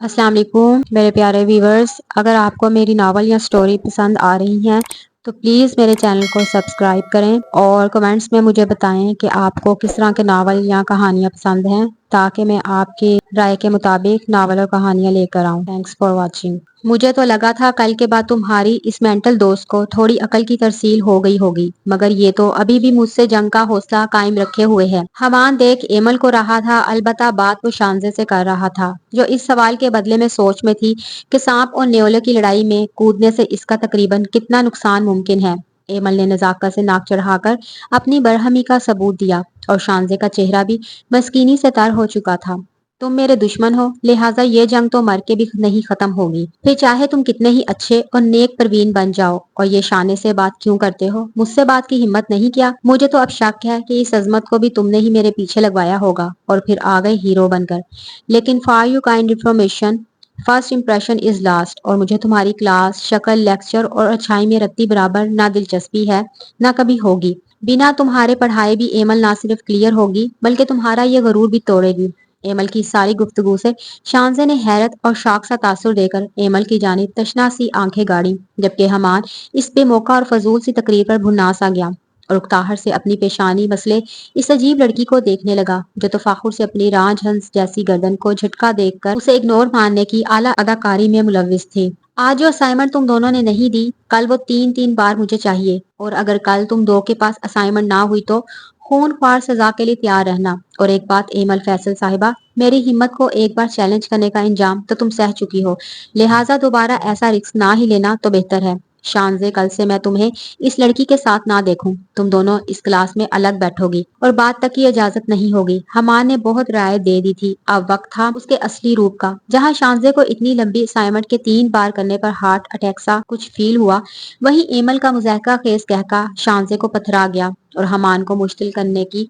السلام علیکم میرے پیارے ویورز، اگر آپ کو میری ناول یا سٹوری پسند آ رہی ہیں تو پلیز میرے چینل کو سبسکرائب کریں اور کمنٹس میں مجھے بتائیں کہ آپ کو کس طرح کے ناول یا کہانیاں پسند ہیں تاکہ میں آپ کی رائے کے مطابق ناول اور کہانیاں لے کر آؤں۔ Thanks for watching. مجھے تو لگا تھا کل کے بعد تمہاری اس مینٹل دوست کو تھوڑی عقل کی ترسیل ہو گئی ہوگی، مگر یہ تو ابھی بھی مجھ سے جنگ کا حوصلہ قائم رکھے ہوئے ہے۔ حمان دیکھ ایمل کو رہا تھا، البتہ بات وہ شانزے سے کر رہا تھا، جو اس سوال کے بدلے میں سوچ میں تھی کہ سانپ اور نیولے کی لڑائی میں کودنے سے اس کا تقریباً کتنا نقصان ممکن ہے۔ ایمل نے نزاکت سے ناک چڑھا کر اپنی برہمی کا ثبوت دیا اور شانزے کا چہرہ بھی مسکینی سے تر ہو چکا تھا۔ تم میرے دشمن ہو، لہٰذا یہ جنگ تو مر کے بھی نہیں ختم ہوگی، پھر چاہے تم کتنے ہی اچھے اور نیک پروین بن جاؤ۔ اور یہ شانے سے بات کیوں کرتے ہو؟ مجھ سے بات کی ہمت نہیں کیا؟ مجھے تو اب شک ہے کہ اس عظمت کو بھی تم نے ہی میرے پیچھے لگوایا ہوگا اور پھر آ گئے ہیرو بن کر۔ لیکن for you kind information, first impression is last, اور مجھے تمہاری کلاس، شکل، لیکچر اور اچھائی میں رتی برابر نہ دلچسپی ہے نہ کبھی ہوگی۔ بنا تمہارے پڑھائے بھی ایمل نہ صرف کلیئر ہوگی بلکہ تمہارا یہ غرور بھی توڑے گی۔ ایمل کی ساری گفتگو سے شانزے نے حیرت اور شاک سا تاثر دے کر ایمل کی جانب تشنا سی آنکھیں گاڑی، جبکہ حمان اس بے موقع اور فضول سی تقریر پر بھناس سا گیا اور اکتاہٹ سے اپنی پیشانی مسلے اس عجیب لڑکی کو دیکھنے لگا جو تفاخر سے اپنی رانجھ ہنس جیسی گردن کو جھٹکا دیکھ کر اسے اگنور ماننے کی اعلیٰ اداکاری میں ملوث تھی۔ آج جو اسائنمنٹ تم دونوں نے نہیں دی، کل وہ تین تین بار مجھے چاہیے، اور اگر کل تم دو کے پاس اسائنمنٹ نہ ہوئی تو خون خوار سزا کے لیے تیار رہنا۔ اور ایک بات ایمل فیصل صاحبہ، میری ہمت کو ایک بار چیلنج کرنے کا انجام تو تم سہ چکی ہو، لہٰذا دوبارہ ایسا رسک نہ ہی لینا تو بہتر ہے۔ شانزے، کل سے میں تمہیں اس لڑکی کے ساتھ نہ دیکھوں، تم دونوں اس کلاس میں الگ بیٹھو گی اور بات تک کی اجازت نہیں ہوگی۔ حمان نے بہت رائے دے دی تھی، اب وقت تھا اس کے اصلی روپ کا۔ جہاں شانزے کو اتنی لمبی اسائنمنٹ کے 3 بار کرنے پر ہارٹ اٹیک سا کچھ فیل ہوا، وہیں ایمل کا مضحکہ خیز قہقہ شانزے کو پتھرا گیا اور حمان کو مشتعل کرنے کی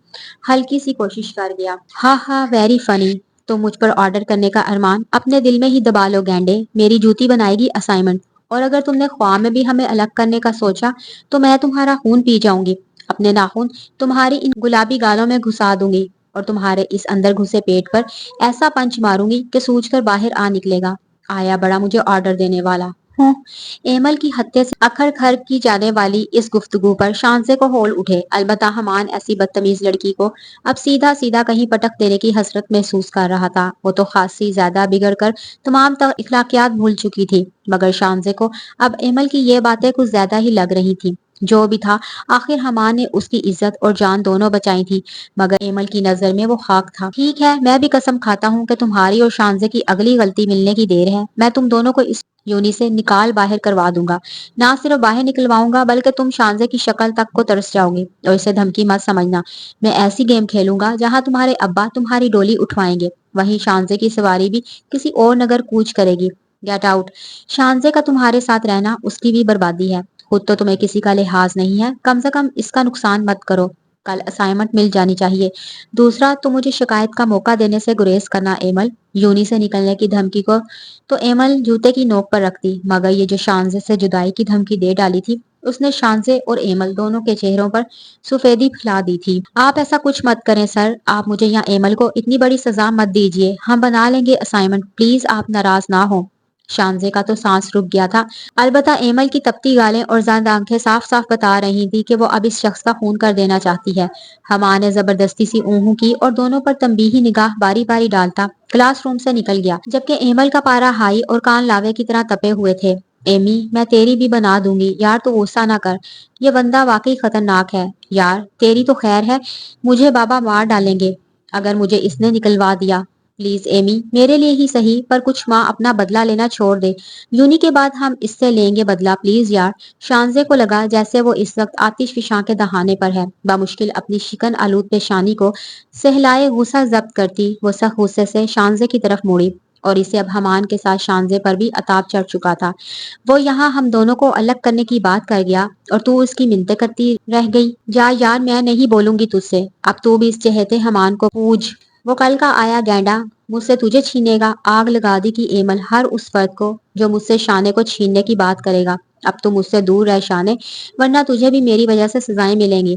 ہلکی سی کوشش کر گیا۔ ہاں ہاں، ویری فنی۔ تو مجھ پر آرڈر کرنے کا ارمان اپنے دل میں ہی دبا لو گینڈے، میری جوتی بنائے گی اسائنمنٹ، اور اگر تم نے خواب میں بھی ہمیں الگ کرنے کا سوچا تو میں تمہارا خون پی جاؤں گی، اپنے ناخن تمہاری ان گلابی گالوں میں گھسا دوں گی اور تمہارے اس اندر گھسے پیٹ پر ایسا پنچ ماروں گی کہ سوج کر باہر آ نکلے گا۔ آیا بڑا مجھے آرڈر دینے والا ہوں۔ ایمل کی ہتھے سے اکھڑ کھڑ کی جانے والی اس گفتگو پر شانزے کو ہول اٹھے، البتہ حمان ایسی بدتمیز لڑکی کو اب سیدھا سیدھا کہیں پٹک دینے کی حسرت محسوس کر رہا تھا۔ وہ تو خاصی زیادہ بگڑ کر تمام تر اخلاقیات بھول چکی تھی، مگر شانزے کو اب ایمل کی یہ باتیں کچھ زیادہ ہی لگ رہی تھی۔ جو بھی تھا، آخر حمان نے اس کی عزت اور جان دونوں بچائی تھی، مگر ایمل کی نظر میں وہ خاک تھا۔ ٹھیک ہے، میں بھی قسم کھاتا ہوں کہ تمہاری اور شانزے کی اگلی غلطی ملنے کی دیر ہے، میں تم دونوں کو اس یونی سے نکال باہر کروا دوں گا۔ نہ صرف باہر نکلواؤں گا بلکہ تم شانزے کی شکل تک کو ترس جاؤ گی، اور اسے دھمکی مت سمجھنا، میں ایسی گیم کھیلوں گا جہاں تمہارے ابا تمہاری ڈولی اٹھوائیں گے، وہیں شانزے کی سواری بھی کسی اور نگر کوچ کرے گی۔ Get out. شانزے کا تمہارے ساتھ رہنا اس کی بھی بربادی ہے، خود تو تمہیں کسی کا لحاظ نہیں ہے، کم سے کم اس کا نقصان مت کرو۔ کل اسائنمنٹ مل جانی چاہیے۔ دوسرا، تو مجھے شکایت کا موقع دینے سے گریز کرنا ایمل، یونی سے نکلنے کی دھمکی کو تو ایمل جوتے کی نوک پر رکھتی، مگر یہ جو شانزے سے جدائی کی دھمکی دے ڈالی تھی، اس نے شانزے اور ایمل دونوں کے چہروں پر سفیدی پھیلا دی تھی۔ آپ ایسا کچھ مت کریں سر، آپ مجھے یا ایمل کو اتنی بڑی سزا مت دیجیے، ہم بنا لیں گے اسائنمنٹ، پلیز آپ ناراض نہ ہوں۔ شانزے کا تو سانس رک گیا تھا، البتہ ایمل کی تپتی گالیں اور زرد آنکھیں صاف صاف بتا رہی تھی کہ وہ اب اس شخص کا خون کر دینا چاہتی ہے۔ حمان نے زبردستی سی اونہوں کی اور دونوں پر تنبیہی نگاہ باری باری ڈالتا کلاس روم سے نکل گیا، جبکہ ایمل کا پارا ہائی اور کان لاوے کی طرح تپے ہوئے تھے۔ ایمی، میں تیری بھی بنا دوں گی، یار تو غصہ نہ کر، یہ بندہ واقعی خطرناک ہے۔ یار تیری تو خیر ہے، مجھے بابا مار ڈالیں گے اگر مجھے اس نے نکلوا دیا۔ پلیز ایمی، میرے لیے ہی صحیح پر کچھ ماں اپنا بدلہ لینا چھوڑ دے، یونی کے بعد ہم اس سے لیں گے بدلہ، پلیز یار۔ شانزے کو لگا جیسے وہ اس وقت آتش فشاں کے دہانے پر ہے، بمشکل اپنی شکن آلود پیشانی کو سہلائے غصہ ضبط کرتی وہ سخت غصے سے شانزے کی طرف موڑی، اور اسے اب حمان کے ساتھ شانزے پر بھی عتاب چڑھ چکا تھا۔ وہ یہاں ہم دونوں کو الگ کرنے کی بات کر گیا اور تو اس کی منتیں کرتی رہ گئی۔ جا یار، میں نہیں بولوں گی تجھ سے، اب تو بھی اس چہتے حمان کو پوج، وہ کل کا آیا گینڈا مجھ سے تجھے چھینے گا۔ آگ لگا دی کی ایمل ہر اس فرد کو جو مجھ سے شانے کو چھیننے کی بات کرے گا۔ اب تو مجھ سے دور رہ شانے، ورنہ تجھے بھی میری وجہ سے سزائیں ملیں گی۔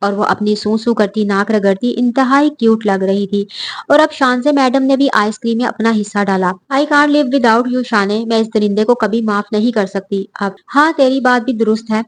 اور وہ اپنی سو سو کرتی ناک رگڑتی انتہائی کیوٹ لگ رہی تھی۔ اور اب شانزے میڈم نے بھی آئس کریم میں اپنا حصہ ڈالا۔ I can't live without you شانے، میں اس درندے کو کبھی معاف نہیں کر سکتی۔ اب ہاں تیری بات بھی درست ہے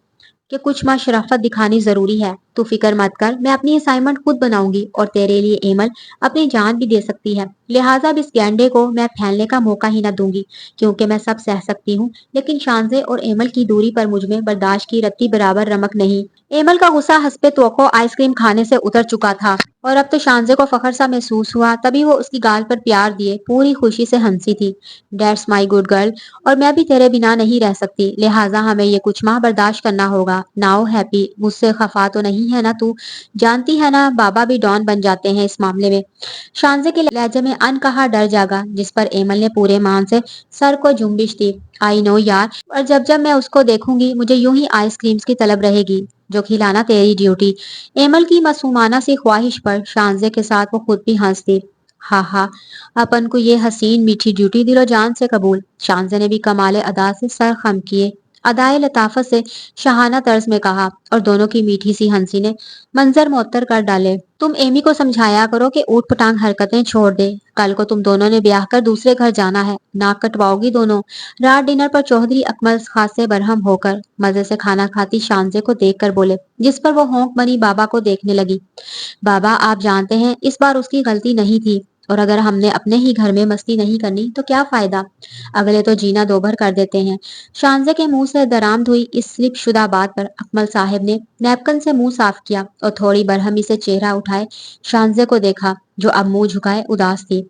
کہ کچھ ماں شرافت دکھانی ضروری ہے۔ تو فکر مت کر، میں اپنی اسائنمنٹ خود بناؤں گی اور تیرے لیے ایمل اپنی جان بھی دے سکتی ہے۔ لہٰذا اب اس گینڈے کو میں پھیلنے کا موقع ہی نہ دوں گی، کیونکہ میں سب سہ سکتی ہوں، لیکن شانزے اور ایمل کی دوری پر مجھ میں برداشت کی رتی برابر رمق نہیں۔ ایمل کا غصہ حسب توقع آئس کریم کھانے سے اتر چکا تھا اور اب تو شانزے کو فخر سا محسوس ہوا۔ تبھی وہ اس کی گال پر پیار دیے پوری خوشی سے ہنسی تھی۔ ڈیٹس مائی گڈ گرل، اور میں بھی تیرے بنا نہیں رہ سکتی، لہٰذا ہمیں یہ کچھ ماہ برداشت کرنا ہوگا۔ ناؤ ہیپی، مجھ سے خفا تو نہیں ہے نا تو؟ جانتی ہے نا بابا بھی ڈان بن جاتے ہیں اس معاملے میں۔ شانزے کے لہجے میں ان کہا ڈر جاگا، جس پر ایمل نے پورے مان سے سر کو جنبش دی۔ آئی نو یار، اور جب جب میں اس کو دیکھوں گی مجھے یوں ہی آئس کریمز کی طلب رہے گی، جو کھلانا تیری ڈیوٹی۔ ایمل کی معصومانہ سی خواہش پر شانزے کے ساتھ وہ خود بھی ہنس دی۔ ہاں ہاں، اپن کو یہ حسین میٹھی ڈیوٹی دل و جان سے قبول۔ شانزے نے بھی کمال ادا سے سر خم کیے، ادائے لطافت سے شاہانہ طرز میں کہا، اور دونوں کی میٹھی سی ہنسی نے منظر معطر کر ڈالے۔ تم ایمی کو سمجھایا کرو کہ اوٹ پٹانگ حرکتیں چھوڑ دے، کل کو تم دونوں نے بیاہ کر دوسرے گھر جانا ہے، ناک کٹواؤ گی دونوں۔ رات ڈنر پر چوہدری اکمل خاص سے برہم ہو کر مزے سے کھانا کھاتی شانزے کو دیکھ کر بولے، جس پر وہ ہونک بنی بابا کو دیکھنے لگی۔ بابا آپ جانتے ہیں اس بار اس کی غلطی نہیں تھی، اور اگر ہم نے اپنے ہی گھر میں مستی نہیں کرنی تو کیا فائدہ، اگلے تو جینا دوبھر کر دیتے ہیں۔ شانزے کے منہ سے درامد ہوئی اس سلپ شدہ بات پر اکمل صاحب نے نیپکن سے منہ صاف کیا اور تھوڑی برہمی سے چہرہ اٹھائے شانزے کو دیکھا، جو اب منہ جھکائے اداس تھی۔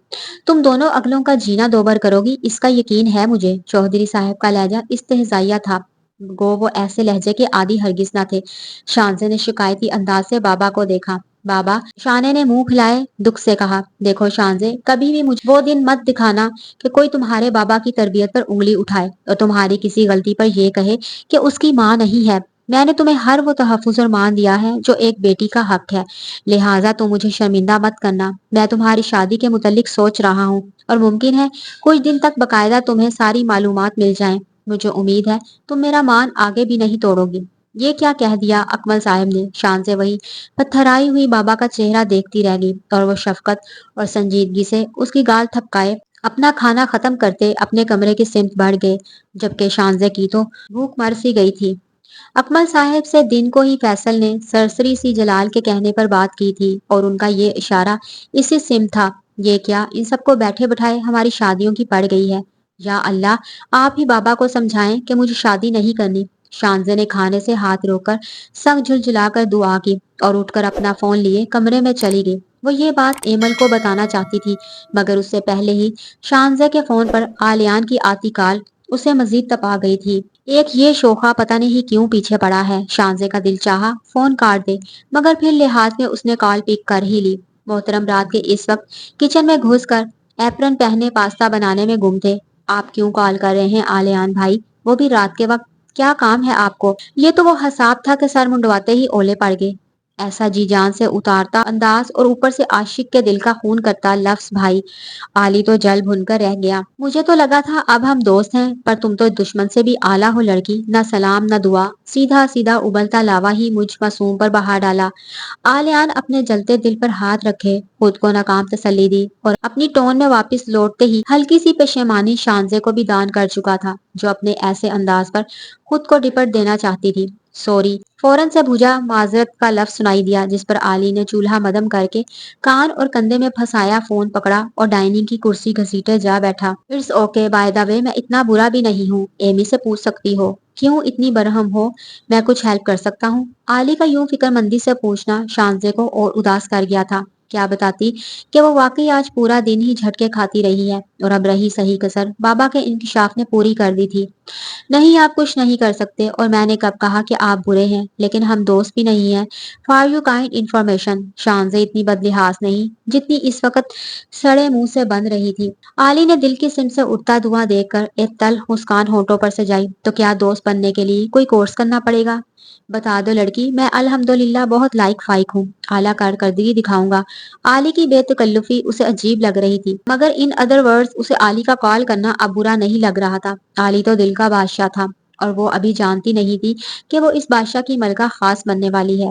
تم دونوں اگلوں کا جینا دوبھر کرو گی اس کا یقین ہے مجھے۔ چوہدری صاحب کا لہجہ استہزائیہ تھا، گو وہ ایسے لہجے کے عادی ہرگز نہ تھے۔ شانزے نے شکایتی انداز سے بابا کو دیکھا۔ بابا، شانے نے منہ کھلائے دکھ سے کہا، دیکھو شانزے، کبھی بھی مجھے وہ دن مت دکھانا کہ کوئی تمہارے بابا کی تربیت پر انگلی اٹھائے اور تمہاری کسی غلطی پر یہ کہے کہ اس کی ماں نہیں ہے۔ میں نے تمہیں ہر وہ تحفظ اور مان دیا ہے جو ایک بیٹی کا حق ہے، لہٰذا تم مجھے شرمندہ مت کرنا۔ میں تمہاری شادی کے متعلق سوچ رہا ہوں اور ممکن ہے کچھ دن تک باقاعدہ تمہیں ساری معلومات مل جائیں۔ مجھے امید ہے تم میرا مان آگے بھی نہیں توڑو گی۔ یہ کیا کہہ دیا اکمل صاحب نے؟ شانزے وہی پتھرائی ہوئی بابا کا چہرہ دیکھتی رہ گئی اور وہ شفقت اور سنجیدگی سے اس کی گال تھپکائے اپنا کھانا ختم کرتے اپنے کمرے کی سمت بڑھ گئے، جبکہ شانزے کی تو بھوک مر سی گئی تھی۔ اکمل صاحب سے دن کو ہی فیصل نے سرسری سی جلال کے کہنے پر بات کی تھی اور ان کا یہ اشارہ اسی سمت تھا۔ یہ کیا ان سب کو بیٹھے بٹھائے ہماری شادیوں کی پڑ گئی ہے؟ یا اللہ، آپ ہی بابا کو سمجھائیں کہ مجھے شادی نہیں کرنی۔ شانزے نے کھانے سے ہاتھ روک کر سنگ جھلجھلا کر دعا کی اور اٹھ کر اپنا فون لیے کمرے میں چلی گئی۔ وہ یہ بات ایمل کو بتانا چاہتی تھی، مگر اس سے پہلے ہی شانزے کے فون پر آلیان کی آتی کال اسے مزید تپا گئی تھی۔ ایک یہ شوخہ پتہ نہیں کیوں پیچھے پڑا ہے۔ شانزے کا دل چاہا فون کاٹ دے، مگر پھر لحاظ میں اس نے کال پک کر ہی لی۔ محترم رات کے اس وقت کچن میں گھس کر ایپرن پہنے پاستا بنانے میں گم تھے۔ آپ کیوں کال کر رہے ہیں آلیان بھائی؟ وہ بھی رات کے وقت؟ کیا کام ہے آپ کو؟ یہ تو وہ حساب تھا کہ سر منڈواتے ہی اولے پڑ گئے۔ ایسا جی جان سے اتارتا انداز اور اوپر سے عاشق کے دل کا خون کرتا لفظ بھائی، علی تو جل بھن کر رہ گیا۔ مجھے تو لگا تھا اب ہم دوست ہیں، پر تم تو دشمن سے بھی اعلیٰ ہو لڑکی، نہ سلام نہ دعا، سیدھا سیدھا ابلتا لاوا ہی مجھ معصوم پر بہا ڈالا۔ آلیان اپنے جلتے دل پر ہاتھ رکھے خود کو ناکام تسلی دی اور اپنی ٹون میں واپس لوٹتے ہی ہلکی سی پشیمانی شانزے کو بھی دان کر چکا تھا، جو اپنے ایسے انداز پر خود کو ڈپٹ دینا چاہتی تھی۔ سوری، فوراً سے بھوجا معذرت کا لفظ سنائی دیا، جس پر علی نے چولہا مدم کر کے کان اور کندھے میں پھنسایا فون پکڑا اور ڈائننگ کی کرسی گھسیٹے جا بیٹھا۔ اٹس اوکے، بائی دا وے میں اتنا برا بھی نہیں ہوں، ایمی سے پوچھ سکتی ہو۔ کیوں اتنی برہم ہو؟ میں کچھ ہیلپ کر سکتا ہوں؟ علی کا یوں فکر مندی سے پوچھنا شانزے کو اور اداس کر گیا تھا۔ کیا بتاتی کہ وہ واقعی آج پورا دن ہی جھٹکے کھاتی رہی ہے اور اب رہی صحیح کسر بابا کے انکشاف نے پوری کر دی تھی۔ نہیں، آپ کچھ نہیں کر سکتے، اور میں نے کب کہا کہ آپ برے ہیں؟ لیکن ہم دوست بھی نہیں ہیں۔ فار یو کائنڈ انفارمیشن، شانزے اتنی بدلحاظ نہیں جتنی اس وقت سڑے منہ سے بند رہی تھی۔ علی نے دل کی سمت سے اٹھتا دھواں دیکھ کر ایک تلخ مسکان ہونٹوں پر سجائی، تو کیا دوست بننے کے لیے کوئی کورس کرنا پڑے گا؟ بتا دو لڑکی، میں الحمدللہ بہت لائق فائق ہوں، اعلیٰ کارکردگی دکھاؤں گا۔ علی کی بے تکلفی اسے عجیب لگ رہی تھی، مگر ان ادر ورڈز اسے علی کا کال کرنا اب برا نہیں لگ رہا تھا۔ علی تو دل کا بادشاہ تھا اور وہ ابھی جانتی نہیں تھی کہ وہ اس بادشاہ کی ملکہ خاص بننے والی ہے۔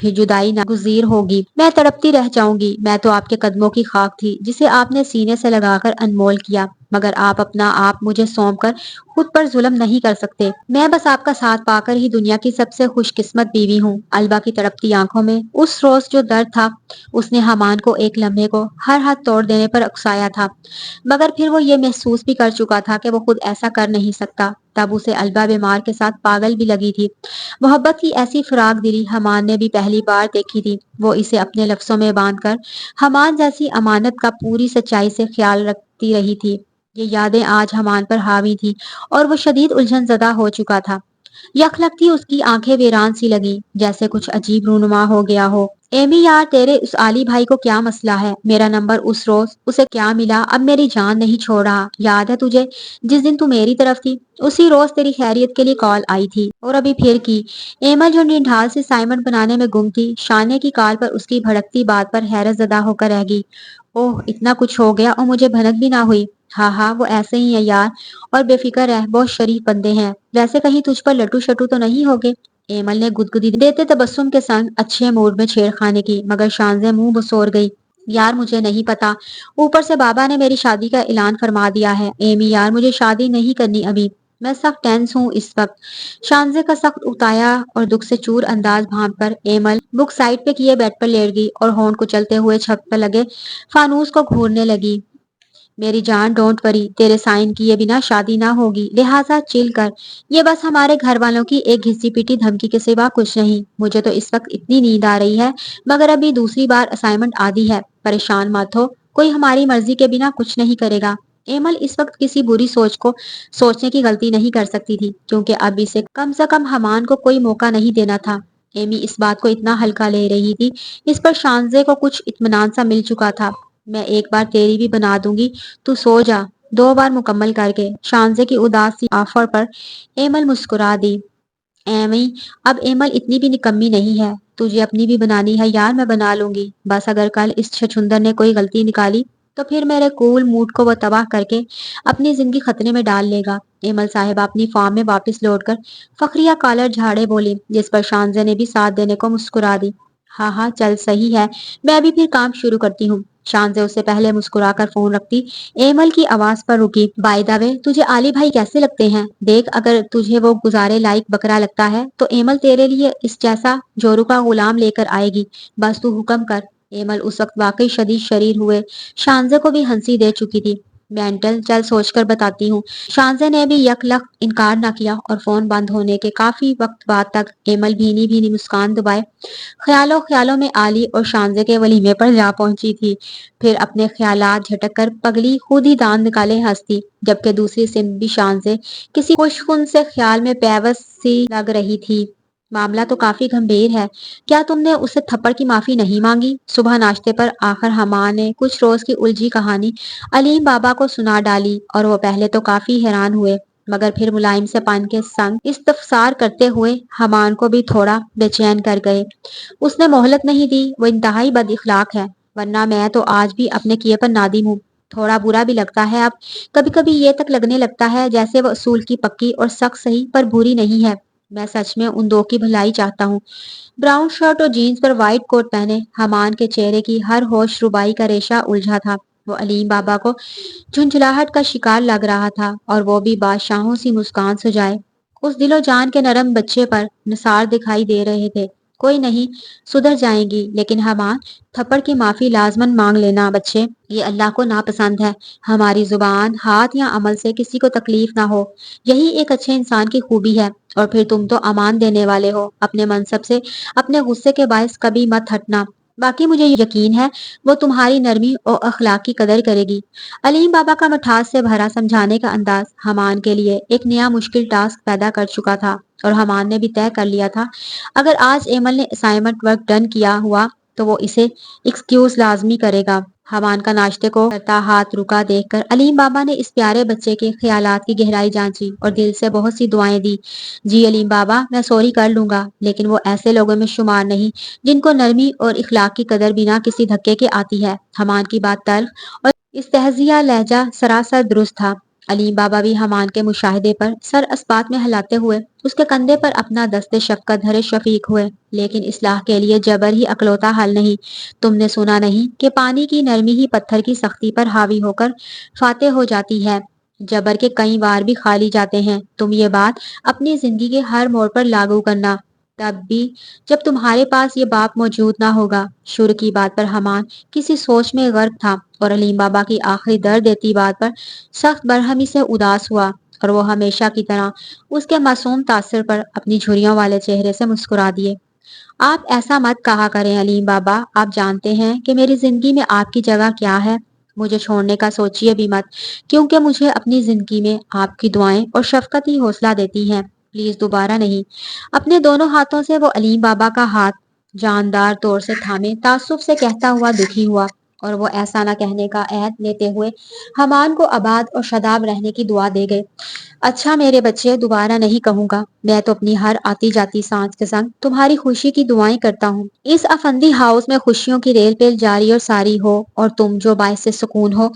پھر جدائی ناگزیر ہوگی، میں تڑپتی رہ جاؤں گی۔ میں تو آپ کے قدموں کی خاک تھی جسے آپ نے سینے سے لگا کر انمول کیا، مگر آپ اپنا آپ مجھے سونپ کر خود پر ظلم نہیں کر سکتے۔ میں بس آپ کا ساتھ پا کر ہی دنیا کی سب سے خوش قسمت بیوی ہوں۔ البا کی تڑپتی آنکھوں میں اس روز جو درد تھا، اس نے حمان کو ایک لمحے کو ہر حد توڑ دینے پر اکسایا تھا، مگر پھر وہ یہ محسوس بھی کر چکا تھا کہ وہ خود ایسا کر نہیں سکتا۔ تب اسے البا بیمار کے ساتھ پاگل بھی لگی تھی۔ محبت کی ایسی فراق دلی حمان نے بھی پہلی بار دیکھی تھی۔ وہ اسے اپنے لفظوں میں باندھ کر حمان جیسی امانت کا پوری سچائی سے خیال رکھتی رہی تھی۔ یہ یادیں آج حمان پر حاوی تھی اور وہ شدید الجھن زدہ ہو چکا تھا۔ یک لگتی اس کی آنکھیں ویران سی لگی، جیسے کچھ عجیب رونما ہو گیا ہو۔ ایمی یار، تیرے اس علی بھائی کو کیا مسئلہ ہے؟ میرا نمبر اس روز اسے کیا ملا؟ اب میری جان نہیں چھوڑ رہا۔ یاد ہے تجھے جس دن تو میری طرف تھی؟ اسی روز تیری خیریت کے لیے کال آئی تھی اور ابھی پھر کی۔ ایمل جو نڈھال سے سائمنڈ بنانے میں گم تھی، شانے کی کال پر اس کی بھڑکتی بات پر حیرت زدہ ہو کر رہ گئی۔ اوہ، اتنا کچھ ہو گیا اور مجھے بھنک بھی نہ ہوئی۔ ہاں ہاں، وہ ایسے ہی ہیں یار، اور بے فکر رہ، بہت شریف بندے ہیں۔ ویسے کہیں تجھ پر لٹو شٹو تو نہیں ہوگے؟ ایمل نے گدگدی دیتے تبسم کے سنگ اچھے موڈ میں چھیڑ خانے کی، مگر شانزیں منہ بسور گئی۔ یار مجھے نہیں پتا، اوپر سے بابا نے میری شادی کا اعلان فرما دیا ہے۔ ایمی یار، مجھے شادی نہیں کرنی ابھی، میں سخت ٹینس ہوں اس وقت۔ شانزے کا سخت اتایا اور دکھ سے چور انداز بھانپ کر ایمل بک سائڈ پہ کیے بیڈ پر لیٹ گئی اور ہونٹ کچلتے ہوئے چھت پر لگے فانوس کو گھورنے لگی۔ میری جان، ڈونٹ وری، تیرے سائن کیے بنا شادی نہ ہوگی، لہٰذا چل کر۔ یہ بس ہمارے گھر والوں کی ایک گھسی پیٹی دھمکی کے سوا کچھ نہیں۔ مجھے تو اس وقت اتنی نیند آ رہی ہے، مگر ابھی دوسری بار اسائنمنٹ آدھی ہے۔ پریشان مت ہو، کوئی ہماری مرضی کے بنا کچھ نہیں کرے گا۔ ایمل اس وقت کسی بری سوچ کو سوچنے کی غلطی نہیں کر سکتی تھی، کیونکہ اب اسے کم سے کم حمان کو کوئی موقع نہیں دینا تھا۔ ایمی اس بات کو اتنا ہلکا لے رہی تھی، اس پر شانزے کو کچھ اطمینان سا مل چکا تھا۔ میں ایک بار تیری بھی بنا دوں گی، تو سو جا۔ دو بار مکمل کر کے شانزے کی اداس سی آفر پر ایمل مسکرا دی۔ ایمی، اب ایمل اتنی بھی نکمی نہیں ہے، تجھے اپنی بھی بنانی ہے یار، میں بنا لوں گی۔ بس اگر کل اس چھچھندر نے کوئی غلطی نکالی تو پھر میرے کول موڈ کو وہ تباہ کر کے اپنی زندگی خطرے میں ڈال لے گا۔ ایمل صاحبہ اپنی فارم میں واپس لوٹ کر فخریہ کالر جھاڑے بولی، جس پر شانزے نے بھی ساتھ دینے کو مسکرا دی۔ ہاں ہاں، چل صحیح ہے، میں ابھی پھر کام شروع کرتی ہوں۔ شانزے اس سے پہلے مسکرا کر فون رکھتی ایمل کی آواز پر رکی۔ بائی دا وے، تجھے علی بھائی کیسے لگتے ہیں؟ دیکھ، اگر تجھے وہ گزارے لائق بکرا لگتا ہے تو ایمل تیرے لیے اس جیسا جورو کا غلام لے کر آئے گی، بس تو حکم کر۔ ایمل اس وقت واقعی شدید شریر ہوئے شانزے کو بھی ہنسی دے چکی تھی۔ مینٹل، چل سوچ کر بتاتی ہوں۔ شانزے نے بھی یک لخت انکار نہ کیا اور فون بند ہونے کے کافی وقت بعد تک ایمل بھینی بھینی مسکان دبائے خیالوں میں علی اور شانزے کے ولیمے پر جا پہنچی تھی۔ پھر اپنے خیالات جھٹک کر پگلی خود ہی داند نکالے ہنستی، جبکہ دوسری سمت بھی شانزے کسی خوشگن سے خیال میں پیوست سی لگ رہی تھی۔ معاملہ تو کافی گھمبیر ہے، کیا تم نے اسے تھپڑ کی معافی نہیں مانگی؟ صبح ناشتے پر آخر حمان نے کچھ روز کی الجھی کہانی علیم بابا کو سنا ڈالی اور وہ پہلے تو کافی حیران ہوئے، مگر پھر ملائم سے پن کے سنگ استفسار کرتے ہوئے حمان کو بھی تھوڑا بے چین کر گئے۔ اس نے مہلت نہیں دی، وہ انتہائی بد اخلاق ہے، ورنہ میں تو آج بھی اپنے کیے پر نادم ہوں۔ تھوڑا برا بھی لگتا ہے اب، کبھی کبھی یہ تک لگنے لگتا ہے جیسے وہ اصول کی پکی اور سخت صحیح پر بری نہیں ہے۔ میں سچ میں ان دو کی بھلائی چاہتا ہوں۔ براؤن شرٹ اور جینز پر وائٹ کوٹ پہنے حمان کے چہرے کی ہر ہوش ربائی کا ریشہ الجھا تھا۔ وہ علیم بابا کو جھنجھلاہٹ کا شکار لگ رہا تھا، اور وہ بھی بادشاہوں سی مسکان سجائے اس دل و جان کے نرم بچے پر نثار دکھائی دے رہے تھے۔ کوئی نہیں، سدھر جائیں گی، لیکن حمان، تھپڑ کی معافی لازمن مانگ لینا بچے، یہ اللہ کو ناپسند ہے۔ ہماری زبان، ہاتھ یا عمل سے کسی کو تکلیف نہ ہو، یہی ایک اچھے انسان کی خوبی ہے۔ اور پھر تم تو امان دینے والے ہو، اپنے منصب سے اپنے غصے کے باعث کبھی مت ہٹنا۔ باقی مجھے یقین ہے وہ تمہاری نرمی اور اخلاق کی قدر کرے گی۔ علیم بابا کا مٹھاس سے بھرا سمجھانے کا انداز حمان کے لیے ایک نیا مشکل ٹاسک پیدا کر چکا تھا، اور حمان نے بھی طے کر لیا تھا اگر آج ایمل نے اسائنمنٹ ورک ڈن کیا ہوا تو وہ اسے ایکسکیوز لازمی کرے گا۔ حمان کا ناشتے کو کرتا ہاتھ رکا دیکھ کر علیم بابا نے اس پیارے بچے کے خیالات کی گہرائی جانچی اور دل سے بہت سی دعائیں دی۔ جی علیم بابا، میں سوری کر لوں گا، لیکن وہ ایسے لوگوں میں شمار نہیں جن کو نرمی اور اخلاق کی قدر بنا کسی دھکے کے آتی ہے۔ حمان کی بات تلخ اور استہزیہ لہجہ سراسر درست تھا۔ علیم بابا بھی حمان کے مشاہدے پر سر اسبات میں ہلاتے ہوئے اس کے کندھے پر اپنا دست شفقت بھرے شفیق ہوئے۔ لیکن اصلاح کے لیے جبر ہی اکلوتا حل نہیں۔ تم نے سنا نہیں کہ پانی کی نرمی ہی پتھر کی سختی پر حاوی ہو کر فاتح ہو جاتی ہے؟ جبر کے کئی بار بھی کھا لی جاتے ہیں۔ تم یہ بات اپنی زندگی کے ہر موڑ پر لاگو کرنا، تب بھی جب تمہارے پاس یہ باپ موجود نہ ہوگا۔ شر کی بات پر حمان کسی سوچ میں غرق تھا اور علیم بابا کی آخری درد دیتی بات پر سخت برہمی سے اداس ہوا، اور وہ ہمیشہ کی طرح اس کے معصوم تاثر پر اپنی جھریوں والے چہرے سے مسکرا دیے۔ آپ ایسا مت کہا کریں علیم بابا، آپ جانتے ہیں کہ میری زندگی میں آپ کی جگہ کیا ہے۔ مجھے چھوڑنے کا سوچیے بھی مت، کیونکہ مجھے اپنی زندگی میں آپ کی دعائیں اور شفقت ہی حوصلہ دیتی ہیں۔ پلیز دوبارہ نہیں۔ اپنے دونوں ہاتھوں سے وہ علیم بابا کا ہاتھ جاندار طور سے تھامے تعصب سے کہتا ہوا دکھی ہوا، اور وہ ایسا نہ کہنے کا عہد لیتے ہوئے حمان کو آباد اور شاداب رہنے کی دعا دے گئے۔ اچھا میرے بچے، دوبارہ نہیں کہوں گا۔ میں تو اپنی ہر آتی جاتی سانس کے سنگ تمہاری خوشی کی دعائیں کرتا ہوں۔ اس افندی ہاؤس میں خوشیوں کی ریل پیل جاری اور ساری ہو، اور تم جو باعث سکون ہو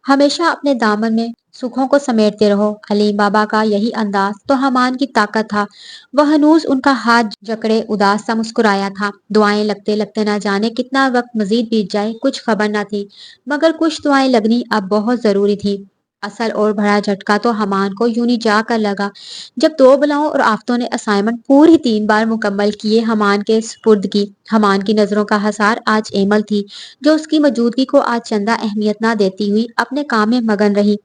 ہمیشہ اپنے دامن میں سکھوں کو سمیٹتے رہو۔ علیم بابا کا یہی انداز تو حمان کی طاقت تھا۔ وہ ہنوز ان کا ہاتھ جکڑے اداس سا مسکرایا تھا۔ دعائیں لگتے لگتے نہ جانے کتنا وقت مزید بیت جائے کچھ خبر نہ تھی، مگر کچھ دعائیں لگنی اب بہت ضروری تھی۔ اصل اور بڑا جھٹکا تو حمان کو یونی جا کر لگا جب دو بلاؤں اور آفتوں نے اسائنمنٹ پوری 3 بار مکمل کیے حمان کے سپرد کی۔ حمان کی نظروں کا حصار آج ایمل تھی، جو اس کی موجودگی کو آج چندہ اہمیت نہ دیتی ہوئی اپنے کام میں مگن رہی۔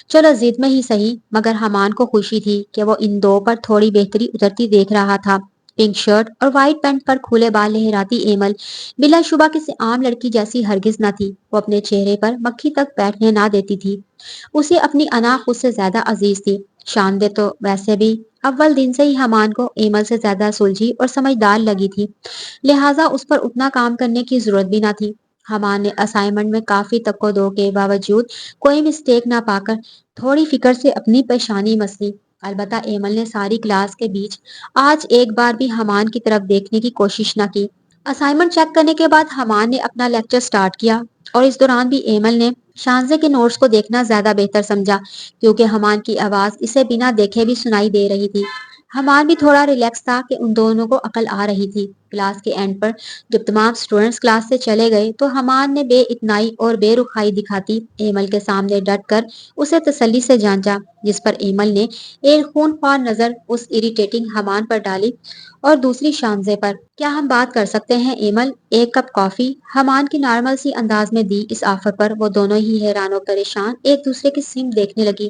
چلو ضد میں ہی صحیح، مگر حمان کو خوشی تھی کہ وہ ان دو پر تھوڑی بہتری اترتی دیکھ رہا تھا۔ پنک شرٹ اور وائٹ پینٹ پر کھلے بال لہراتی ایمل بلا شبہ کسی عام لڑکی جیسی ہرگز نہ تھی۔ وہ اپنے چہرے پر مکھی تک بیٹھنے نہ دیتی تھی۔ اسے اپنی انا خود سے زیادہ عزیز تھی۔ شاندے تو ویسے بھی اول دن سے ہی حمان کو ایمل سے زیادہ سلجھی اور سمجھدار لگی تھی، لہٰذا اس پر اتنا کام کرنے کی ضرورت بھی نہ تھی۔ حمان نے اسائنمنٹ میں کافی تک و دو کے باوجود کوئی مسٹیک نہ پا کر تھوڑی فکر سے اپنی پیشانی مسلی۔ البتہ ایمل نے ساری کلاس کے بیچ آج ایک بار بھی حمان کی طرف دیکھنے کی کوشش نہ کی۔ اسائنمنٹ چیک کرنے کے بعد حمان نے اپنا لیکچر سٹارٹ کیا، اور اس دوران بھی ایمل نے شانزے کے نوٹس کو دیکھنا زیادہ بہتر سمجھا، کیونکہ حمان کی آواز اسے بنا دیکھے بھی سنائی دے رہی تھی۔ حمان بھی تھوڑا ریلیکس تھا کہ ان دونوں کو عقل آ رہی تھی۔ کلاس کے اینڈ پر جب تمام سٹوڈنٹس کلاس سے چلے گئے تو حمان نے بے اتنائی اور بے رخائی دکھاتی ایمل کے سامنے ڈٹ کر اسے تسلی سے جانچا، جس پر ایمل نے ایک خون خوار نظر اس اریٹیٹنگ حمان پر ڈالی اور دوسری شانزے پر۔ کیا ہم بات کر سکتے ہیں ایمل؟ ایک کپ کافی؟ حمان کی نارمل سی انداز میں دی اس آفر پر وہ دونوں ہی حیران و پریشان ایک دوسرے کی سمت دیکھنے لگی۔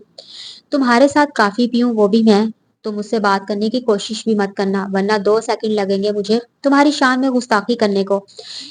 تمہارے ساتھ کافی پیوں وہ بھی میں؟ تم مجھ سے بات کرنے کی کوشش بھی مت کرنا، ورنہ 2 سیکنڈ لگیں گے مجھے تمہاری شان میں گستاخی کرنے کو۔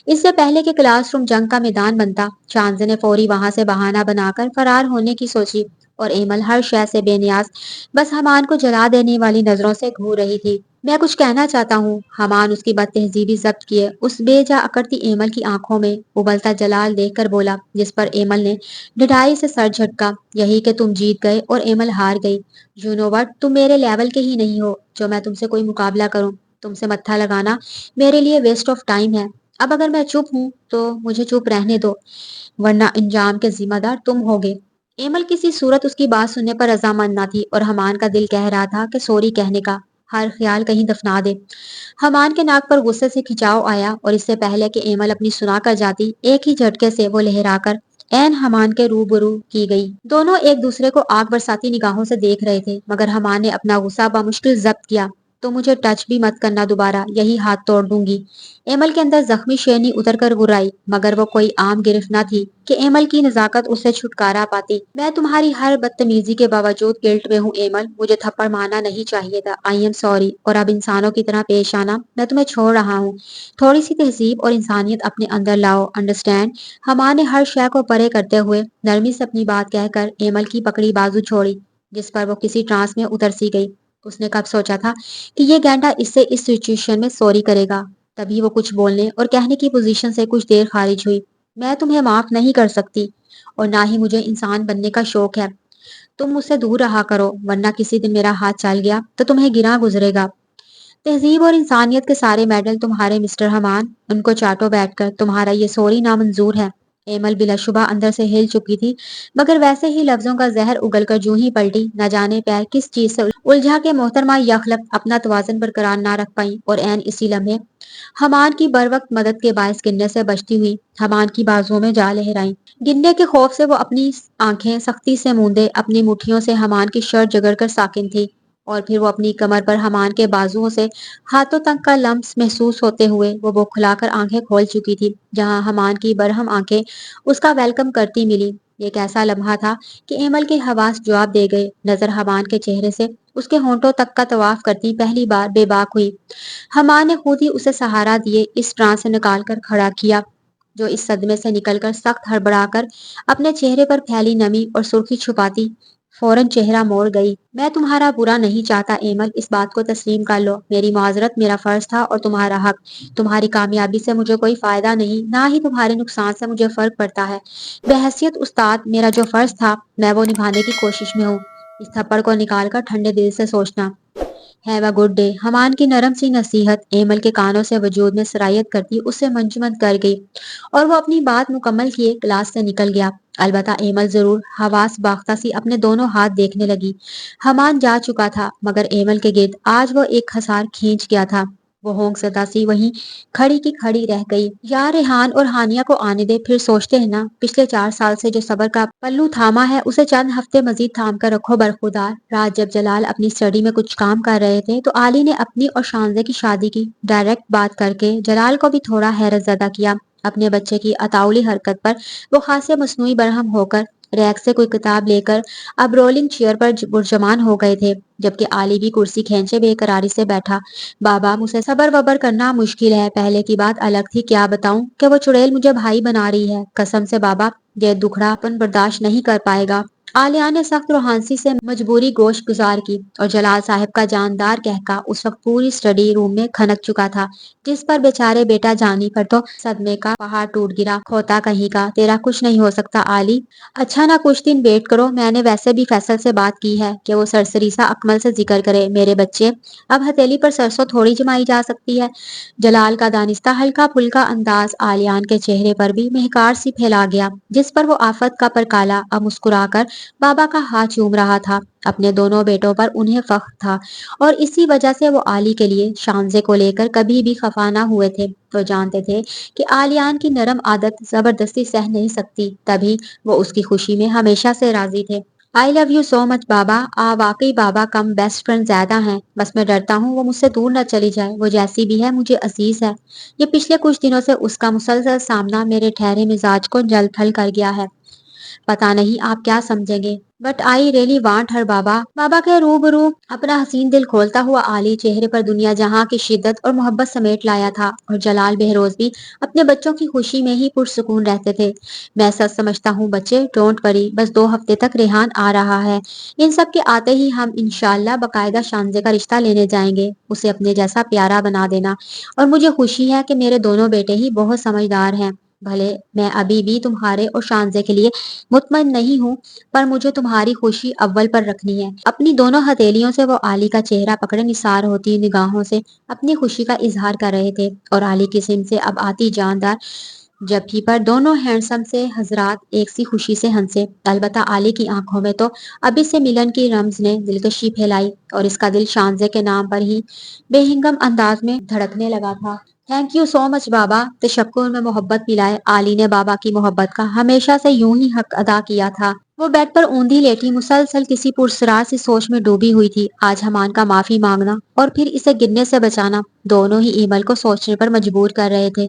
اس سے پہلے کہ کلاس روم جنگ کا میدان بنتا، شانزے نے فوری وہاں سے بہانہ بنا کر فرار ہونے کی سوچی، اور ایمل ہر شے سے بے نیاز بس حمان کو جلا دینے والی نظروں سے گھور رہی تھی۔ میں کچھ کہنا چاہتا ہوں۔ حمان اس کی بد تہذیبی ضبط کیے اس بے جا اکڑتی ایمل کی آنکھوں میں ابلتا جلال دیکھ کر بولا، جس پر ایمل نے ڈھٹائی سے سر جھٹکا۔ یہی کہ تم جیت گئے اور ایمل ہار گئی۔ یو نو وٹ، تم میرے لیول کے ہی نہیں ہو جو میں تم سے کوئی مقابلہ کروں۔ تم سے متھا لگانا میرے لیے ویسٹ آف ٹائم ہے۔ اب اگر میں چپ ہوں تو مجھے چپ رہنے دو، ورنہ انجام کے ذمہ دار تم ہوگے۔ ایمل کسی صورت اس کی بات سننے پر رضامند نہ تھی، اور حمان کا دل کہہ رہا تھا کہ سوری کہنے کا ہر خیال کہیں دفنا دے۔ حمان کے ناک پر غصے سے کھچاؤ آیا، اور اس سے پہلے کہ ایمل اپنی سنا کر جاتی، ایک ہی جھٹکے سے وہ لہرا کر عین حمان کے روبرو کی گئی۔ دونوں ایک دوسرے کو آگ برساتی نگاہوں سے دیکھ رہے تھے، مگر حمان نے اپنا غصہ بمشکل ضبط کیا۔ تو مجھے ٹچ بھی مت کرنا دوبارہ، یہی ہاتھ توڑ دوں گی۔ ایمل کے اندر زخمی شیرنی اتر کر گرائی، مگر وہ کوئی عام گرفت نہ تھی کہ ایمل کی نزاکت اسے چھٹکارا پاتی۔ میں تمہاری ہر بدتمیزی کے باوجود گلٹ میں ہوں ایمل، مجھے تھپڑ مارنا نہیں چاہیے تھا، آئی ایم سوری، اور اب انسانوں کی طرح پیش آنا میں تمہیں چھوڑ رہا ہوں۔ تھوڑی سی تہذیب اور انسانیت اپنے اندر لاؤ، انڈرسٹینڈ؟ حمان نے ہر شے کو پرے کرتے ہوئے نرمی سے اپنی بات کہہ کر ایمل کی پکڑی بازو چھوڑی، جس پر وہ کسی ٹرانس میں اتر سی گئی۔ اس نے کب سوچا تھا کہ یہ گینڈا اس سے اس سچویشن میں سوری کرے گا؟ تبھی وہ کچھ بولنے اور کہنے کی پوزیشن سے کچھ دیر خارج ہوئی۔ میں تمہیں معاف نہیں کر سکتی، اور نہ ہی مجھے انسان بننے کا شوق ہے۔ تم مجھ سے دور رہا کرو، ورنہ کسی دن میرا ہاتھ چل گیا تو تمہیں گراں گزرے گا۔ تہذیب اور انسانیت کے سارے میڈل تمہارے مسٹر حمان، ان کو چاٹو بیٹھ کر، تمہارا یہ سوری نامنظور ہے۔ ایمل بلا شبہ اندر سے ہل چکی تھی، مگر ویسے ہی لفظوں کا زہر اگل کر جو ہی پلٹی، نہ جانے پیر کس چیز سے الجھا کے محترمہ یخلق اپنا توازن برقرار نہ رکھ پائیں، اور عین اسی لمحے حمان کی بر وقت مدد کے باعث گرنے سے بچتی ہوئی حمان کی بازوؤں میں جا لہرائیں۔ گرنے کے خوف سے وہ اپنی آنکھیں سختی سے موندے اپنی مٹھیوں سے حمان کی شرٹ جگڑ کر ساکن تھی، اور پھر وہ اپنی کمر پر حمان کے بازوؤں سے ہاتھوں تک کا لمس محسوس ہوتے ہوئے وہ بوکھلا کر آنکھیں کھول چکی تھی، جہاں حمان کی برہم آنکھیں اس کا ویلکم کرتی ملی۔ یہ ایک ایسا لمحہ تھا کہ ایمل کے حواس جواب دے گئے، نظر حمان کے چہرے سے اس کے ہونٹوں تک کا طواف کرتی پہلی بار بے باک ہوئی۔ حمان نے خود ہی اسے سہارا دیے اس ٹرانس سے نکال کر کھڑا کیا، جو اس صدمے سے نکل کر سخت ہڑبڑا کر اپنے چہرے پر پھیلی نمی اور سرخی چھپاتی فوراً چہرہ موڑ گئی۔ میں تمہارا برا نہیں چاہتا ایمل، اس بات کو تسلیم کر لو، میری معذرت میرا فرض تھا اور تمہارا حق۔ تمہاری کامیابی سے مجھے کوئی فائدہ نہیں، نہ ہی تمہارے نقصان سے مجھے فرق پڑتا ہے۔ بحیثیت استاد میرا جو فرض تھا میں وہ نبھانے کی کوشش میں ہوں۔ اس تھپڑ کو نکال کر ٹھنڈے دل سے سوچنا۔ Have a good day. حمان کی نرم سی نصیحت ایمل کے کانوں سے وجود میں سرایت کرتی اسے منجمد کر گئی، اور وہ اپنی بات مکمل کیے کلاس سے نکل گیا۔ البتہ ایمل ضرور حواس باختہ سی اپنے دونوں ہاتھ دیکھنے لگی۔ حمان جا چکا تھا، مگر ایمل کے گرد آج وہ ایک حصار کھینچ گیا تھا۔ وہ ہونک زدہ سی وہیں کھڑی کی کھڑی رہ گئی۔ یا ریحان اور ہانیہ کو آنے دے، پھر سوچتے ہیں نا، پچھلے 4 سال سے جو صبر کا پلو تھاما ہے اسے چند ہفتے مزید تھام کر رکھو برخودار۔ رات جب جلال اپنی اسٹڈی میں کچھ کام کر رہے تھے تو عالی نے اپنی اور شانزے کی شادی کی ڈائریکٹ بات کر کے جلال کو بھی تھوڑا حیرت زدہ کیا۔ اپنے بچے کی اطاولی حرکت پر وہ خاصے مصنوعی برہم ہو کر ریک سے کوئی کتاب لے کر اب رولنگ چیئر پر پرجمان ہو گئے تھے، جبکہ عالی بھی کرسی کھینچے بے قراری سے بیٹھا۔ بابا مجھے صبر وبر کرنا مشکل ہے، پہلے کی بات الگ تھی، کیا بتاؤں کہ وہ چڑیل مجھے بھائی بنا رہی ہے، قسم سے بابا یہ دکھڑا پن برداشت نہیں کر پائے گا۔ عالیہ نے سخت روحانسی سے مجبوری گوش گزار کی، اور جلال صاحب کا جاندار کہکا اس وقت پوری اسٹڈی روم میں کھنک چکا تھا، جس پر بیچارے بیٹا جانی پر تو صدمے کا پہاڑ ٹوٹ گرا۔ کھوتا کہیں کا، تیرا کچھ نہیں ہو سکتا عالی۔ اچھا نا کچھ دن ویٹ کرو، میں نے ویسے بھی فیصل سے بات کی ہے کہ وہ سرسری سا اکمل سے ذکر کرے میرے بچے، اب ہتھیلی پر سرسوں تھوڑی جمائی جا سکتی ہے۔ جلال کا دانستہ ہلکا پھلکا انداز عالیان کے چہرے پر بھی مہکار سی پھیلا گیا، جس پر وہ آفت کا پرکالا اب مسکرا کر بابا کا ہاتھ چوم رہا تھا۔ اپنے دونوں بیٹوں پر انہیں فخر تھا، اور اسی وجہ سے وہ عالی کے لیے شانزے کو لے کر کبھی بھی خفا نہ ہوئے تھے۔ وہ جانتے تھے کہ عالیان کی نرم عادت زبردستی سہ نہیں سکتی، تبھی وہ اس کی خوشی میں ہمیشہ سے راضی تھے۔ آئی لو یو سو مچ بابا۔ واقعی بابا کم بیسٹ فرینڈ زیادہ ہیں، بس میں ڈرتا ہوں وہ مجھ سے دور نہ چلی جائے، وہ جیسی بھی ہے مجھے عزیز ہے۔ یہ پچھلے کچھ دنوں سے اس کا مسلسل سامنا میرے ٹھہرے مزاج کو جل تھل کر گیا ہے۔ پتا نہیں آپ کیا سمجھیں گے، بٹ آئی ریئلی وانٹ ہر بابا۔ بابا کے روبرو اپنا حسین دل کھولتا ہوا عالی چہرے پر دنیا جہاں کی شدت اور محبت سمیٹ لایا تھا، اور جلال بہروز بھی اپنے بچوں کی خوشی میں ہی پرسکون رہتے تھے۔ میں سچ سمجھتا ہوں بچے، ڈونٹ وری، بس 2 ہفتے تک ریحان آ رہا ہے، ان سب کے آتے ہی ہم انشاءاللہ باقاعدہ شانزے کا رشتہ لینے جائیں گے، اسے اپنے جیسا پیارا بنا دینا۔ اور مجھے خوشی ہے کہ میرے دونوں بیٹے ہی بہت سمجھدار ہیں۔ بھلے میں ابھی بھی تمہارے اور شانزے کے لیے مطمئن نہیں ہوں، پر مجھے تمہاری خوشی اول پر رکھنی ہے۔ اپنی دونوں ہتھیلیوں سے وہ عالی کا چہرہ پکڑے نثار ہوتی نگاہوں سے اپنی خوشی کا اظہار کر رہے تھے، اور عالی کی سمت سے اب آتی جاندار جبکہ پر دونوں ہینڈسم سے حضرات ایک سی خوشی سے ہنسے۔ البتہ عالی کی آنکھوں میں تو ابھی سے ملن کی رمز نے دلکشی پھیلائی، اور اس کا دل شانزے کے نام پر ہی بے ہنگم انداز میں دھڑکنے لگا تھا۔ تھینک یو سو مچ بابا۔ تشکر میں محبت ملائے، عالی نے بابا کی محبت کا ہمیشہ سے یوں ہی حق ادا کیا تھا۔ وہ بیڈ پر اوندھی لیٹی مسلسل کسی پرسرار سی سوچ میں ڈوبی ہوئی تھی۔ آج حمان کا معافی مانگنا اور پھر اسے گرنے سے بچانا دونوں ہی ایمل کو سوچنے پر مجبور کر رہے تھے۔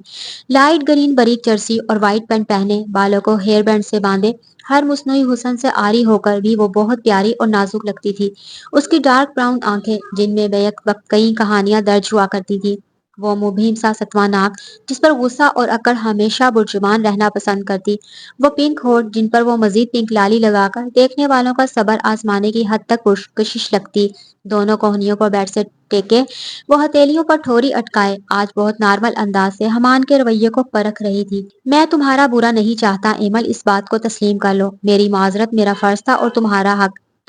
لائٹ گرین باریک جرسی اور وائٹ پینٹ پہنے، بالوں کو ہیئر بینڈ سے باندھے، ہر مصنوعی حسن سے عاری ہو کر بھی وہ بہت پیاری اور نازک لگتی تھی۔ اس کی ڈارک براؤن آنکھیں جن میں بیک وقت کئی کہانیاں درج ہوا کرتی تھی، وہ مبہم سا ستواں ناک جس پر غصہ اور اکڑ ہمیشہ برجمان رہنا پسند کرتی، وہ پنک ہونٹ جن پر وہ مزید پنک لالی لگا کر دیکھنے والوں کا صبر آزمانے کی حد تک پرکشش لگتی۔ دونوں کوہنیوں کو بیڈ سے ٹیکے وہ ہتھیلیوں پر ٹھوری اٹکائے آج بہت نارمل انداز سے حمان کے رویے کو پرکھ رہی تھی۔ میں تمہارا برا نہیں چاہتا ایمل، اس بات کو تسلیم کر لو، میری معذرت میرا فرض تھا اور تمہارا حق۔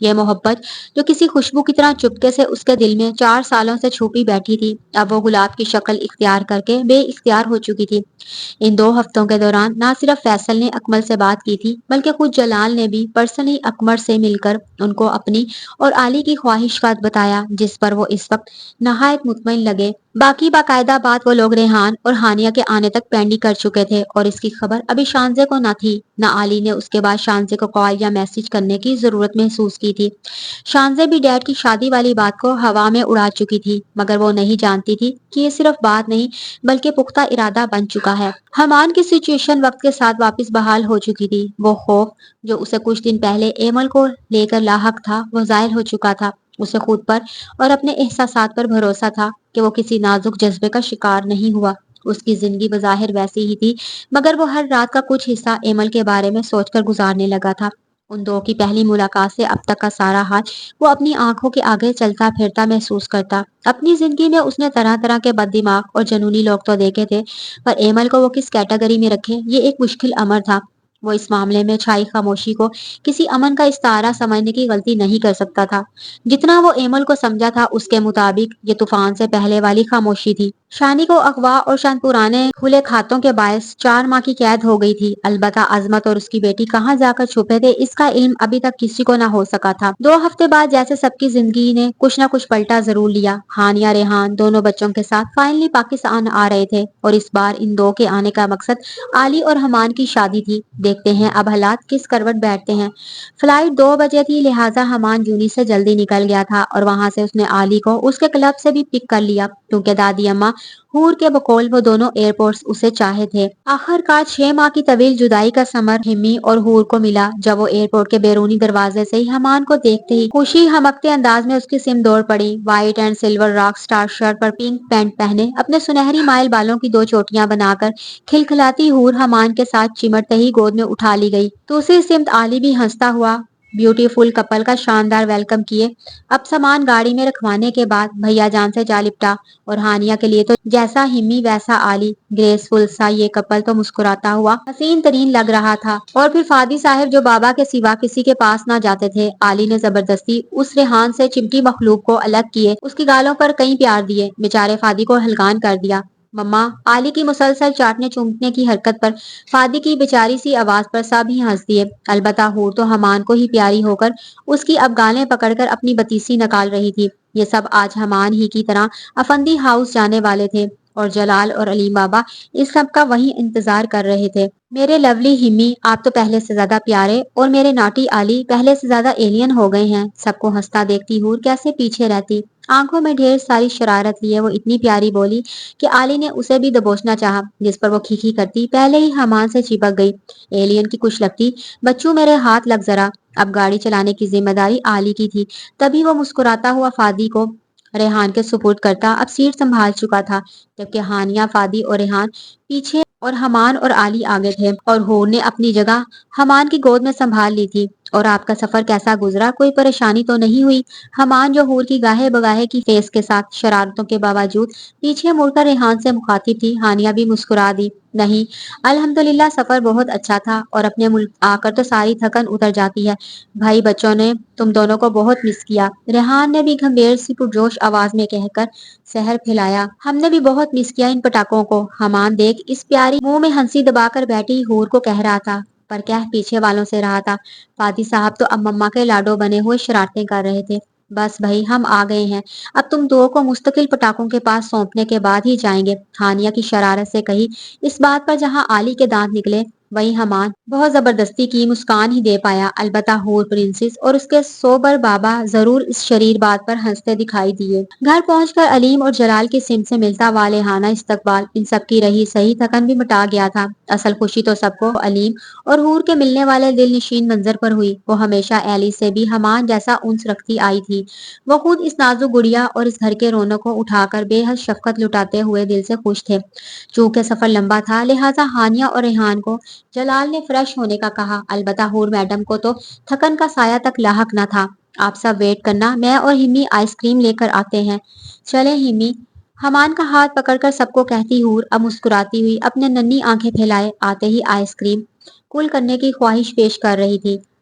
یہ محبت جو کسی خوشبو کی طرح چپکے سے اس کے دل میں 4 سالوں سے چھپی بیٹھی تھی، اب وہ گلاب کی شکل اختیار کر کے بے اختیار ہو چکی تھی۔ ان 2 ہفتوں کے دوران نہ صرف فیصل نے اکمل سے بات کی تھی، بلکہ خود جلال نے بھی پرسنلی اکمل سے مل کر ان کو اپنی اور علی کی خواہشات بتایا، جس پر وہ اس وقت نہایت مطمئن لگے۔ باقی باقاعدہ بات وہ لوگ ریحان اور ہانیہ کے آنے تک پینڈی کر چکے تھے، اور اس کی خبر ابھی شانزے کو نہ تھی، نہ علی نے اس کے بعد شانزے کو کال یا میسج کرنے کی ضرورت محسوس کی تھی۔ شانزے بھی ڈیڈ کی شادی والی بات کو ہوا میں اڑا چکی تھی، مگر وہ نہیں جانتی تھی کہ یہ صرف بات نہیں بلکہ پختہ ارادہ بن چکا ہے۔ حمان کی سچویشن وقت کے ساتھ واپس بحال ہو چکی تھی۔ وہ خوف جو اسے کچھ دن پہلے ایمل کو لے کر لاحق تھا، وہ ظاہر ہو چکا تھا۔ اسے خود پر اور اپنے احساسات پر بھروسہ تھا کہ وہ کسی نازک جذبے کا شکار نہیں ہوا۔ اس کی زندگی بظاہر ویسی ہی تھی، مگر وہ ہر رات کا کچھ حصہ ایمل کے بارے میں سوچ کر گزارنے لگا تھا۔ ان دو کی پہلی ملاقات سے اب تک کا سارا حال وہ اپنی آنکھوں کے آگے چلتا پھرتا محسوس کرتا۔ اپنی زندگی میں اس نے طرح طرح کے بد دماغ اور جنونی لوگ تو دیکھے تھے، پر ایمل کو وہ کس کیٹیگری میں رکھے یہ ایک مشکل امر تھا۔ وہ اس معاملے میں چھائی خاموشی کو کسی امن کا استعارہ سمجھنے کی غلطی نہیں کر سکتا تھا۔ جتنا وہ ایمل کو سمجھا تھا، اس کے مطابق یہ طوفان سے پہلے والی خاموشی تھی۔ شانی کو اغوا اور شان پرانے کھلے کھاتوں کے باعث 4 ماہ کی قید ہو گئی تھی، البتہ عظمت اور اس کی بیٹی کہاں جا کر چھپے تھے اس کا علم ابھی تک کسی کو نہ ہو سکا تھا۔ 2 ہفتے بعد جیسے سب کی زندگی نے کچھ نہ کچھ پلٹا ضرور لیا۔ ہانیہ ریحان دونوں بچوں کے ساتھ فائنلی پاکستان آ رہے تھے، اور اس بار ان دو کے آنے کا مقصد علی اور حمان کی شادی تھی۔ دیکھتے ہیں اب حالات کس کروٹ بیٹھتے ہیں۔ فلائٹ 2 بجے تھی، لہٰذا حمان جونی سے جلدی نکل گیا تھا، اور وہاں سے اس نے علی کو اس کے کلب سے بھی پک کر لیا، کیونکہ دادی اماں حور کے بقول وہ دونوں ایئرپورٹس اسے چاہے تھے۔ آخر کار 6 ماہ کی طویل جدائی کا ثمر ہمی اور حور کو ملا، جب وہ ایئرپورٹ کے بیرونی دروازے سے ہی حمان کو دیکھتے ہی خوشی حمکتے انداز میں اس کی سمت دوڑ پڑی۔ White and silver rock star shirt پر پنک پینٹ پہنے، اپنے سنہری مائل بالوں کی 2 چوٹیاں بنا کر کھلکھلاتی حور حمان کے ساتھ چمٹتے ہی گود میں اٹھا لی گئی۔ دوسری سمت علی بھی ہنستا ہوا بیوٹیفل کپل کا شاندار ویلکم کیے۔ اب سامان گاڑی میں رکھوانے کے بعد بھیا جان سے جا لپٹا، اور ہانیہ کے لیے تو جیسا ہمی ویسا علی، گریسفل سا یہ کپل تو مسکراتا ہوا حسین ترین لگ رہا تھا۔ اور پھر فادی صاحب جو بابا کے سوا کسی کے پاس نہ جاتے تھے۔ علی نے زبردستی اس ریحان سے چمٹی مخلوق کو الگ کیے، اس کی گالوں پر کئی پیار دیے، بیچارے فادی کو ہلکان کر دیا۔ مما، علی کی مسلسل چاٹنے چومنے کی حرکت پر فادی کی بیچاری سی آواز پر سب ہی ہنس دیے، البتہ حور تو حمان کو ہی پیاری ہو کر اس کی اب گالیں پکڑ کر اپنی بتیسی نکال رہی تھی۔ یہ سب آج حمان ہی کی طرح افندی ہاؤس جانے والے تھے، اور جلال اور علیم بابا اس سب کا وہیں انتظار کر رہے تھے۔ میرے لولی ہمی، آپ تو پہلے سے زیادہ پیارے، اور میرے ناٹی علی پہلے سے زیادہ ایلین ہو گئے ہیں۔ سب کو ہنستا دیکھتی حور کیسے پیچھے رہتی، آنکھوں میں ڈھیر ساری شرارت لیے وہ اتنی پیاری بولی کہ علی نے اسے بھی دبوچنا چاہا، جس پر وہ کھیکھی کرتی پہلے ہی حمان سے چپک گئی۔ ایلین کی کچھ لگتی، بچوں میرے ہاتھ لگ ذرا۔ اب گاڑی چلانے کی ذمہ داری علی کی تھی، تبھی وہ مسکراتا ہوا فادی کو ریحان کے سپرد کرتا اب سیٹ سنبھال چکا تھا، جبکہ ہانیہ، فادی اور ریحان پیچھے اور حمان اور علی آگے تھے، اور حور نے اپنی جگہ حمان کی گود میں سنبھال لی تھی۔ اور آپ کا سفر کیسا گزرا؟ کوئی پریشانی تو نہیں ہوئی؟ حمان جو حور کی گاہے بگاہے کی فیس کے ساتھ شرارتوں کے باوجود پیچھے مڑ کر ریحان سے مخاطب تھی، ہانیہ بھی مسکرا دی۔ نہیں، الحمدللہ سفر بہت اچھا تھا، اور اپنے ملک آ کر تو ساری تھکن اتر جاتی ہے۔ بھائی بچوں نے تم دونوں کو بہت مس کیا، ریحان نے بھی گمبھیر سی پرجوش آواز میں کہہ کر سحر پھیلایا۔ ہم نے بھی بہت مس کیا ان پٹاکوں کو، حمان دیکھ اس پیاری منہ میں ہنسی دبا کر بیٹھی حور کو کہہ رہا تھا، پر کہہ پیچھے والوں سے رہا تھا۔ فادی صاحب تو اب مما کے لاڈو بنے ہوئے شرارتیں کر رہے تھے۔ بس بھائی، ہم آ گئے ہیں، اب تم دو کو مستقل پٹاخوں کے پاس سونپنے کے بعد ہی جائیں گے، ہانیہ کی شرارت سے کہی۔ اس بات پر جہاں علی کے دانت نکلے، وہیں حمان بہت زبردستی کی مسکان ہی دے پایا، البتہ حور پرنسس اور اس کے سوبر بابا ضرور اس شریر بات پر ہنستے دکھائی دیے۔ گھر پہنچ کر علیم اور جلال کی سمت سے ملتا والہانہ استقبال ان سب کی رہی صحیح تھکن بھی مٹا گیا تھا۔ اصل خوشی تو سب کو علیم اور حور کے ملنے والے دل نشین منظر پر ہوئی۔ وہ ہمیشہ ایلی سے بھی حمان جیسا انس رکھتی آئی تھی۔ وہ خود اس نازک گڑیا اور اس گھر کے رونق کو اٹھا کر بے حد شفقت لٹاتے ہوئے دل سے خوش تھے۔ چونکہ سفر لمبا تھا، لہٰذا ہانیہ اور ریحان کو جلال نے فریش ہونے کا کہا، البتہ حور میڈم کو تو تھکن کا سایہ تک لاحق نہ تھا۔ آپ سب ویٹ کرنا، میں اور ہمی آئس کریم لے کر آتے ہیں۔ چلیں ہمی، حمان کا ہاتھ پکڑ کر سب کو کہتی حور اب مسکراتی ہوئی اپنے ننھی آنکھیں پھیلائے آتے ہی آئس کریم کول کرنے کی خواہش پیش کر رہی تھی۔